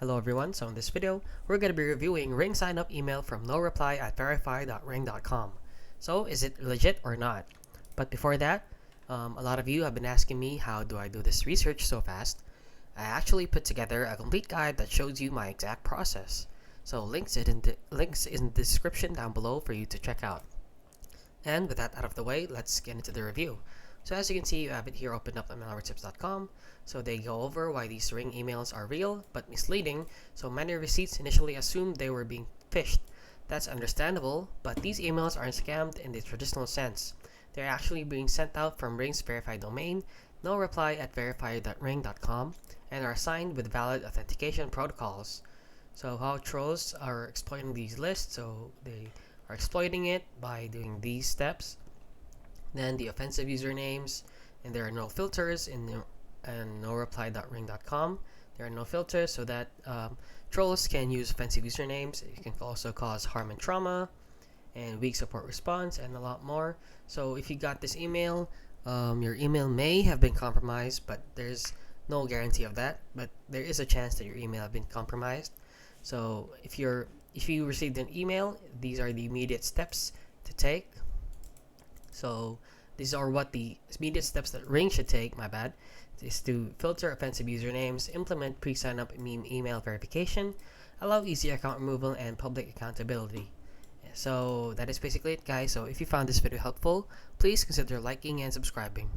Hello everyone, so in this video, we're going to be reviewing ring signup email from no reply at verify.ring.com. So, is it legit or not? But before that, a lot of you have been asking me how do I do this research so fast. I actually put together a complete guide that shows you my exact process. So links in the description down below for you to check out. And with that out of the way, let's get into the review. So as you can see, you have it here opened up at malwaretips.com. So they go over why these ring emails are real but misleading. So many receipts initially assumed they were being phished. That's understandable, but these emails aren't scammed in the traditional sense. They're actually being sent out from Ring's verified domain, no reply at verify.ring.com, and are signed with valid authentication protocols. So how trolls are exploiting these lists, so they are exploiting it by doing these steps. Then the offensive usernames, and there are no filters in no reply.ring.com. There are no filters so that trolls can use offensive usernames. It can also cause harm and trauma, and weak support response, and a lot more. So if you got this email, your email may have been compromised, but there's no guarantee of that. But there is a chance that your email has been compromised. So if you received an email, these are the immediate steps to take. So these are what the immediate steps that Ring should take, is to filter offensive usernames, implement pre-signup email verification, allow easy account removal, and public accountability. So that is basically it, guys. So if you found this video helpful, please consider liking and subscribing.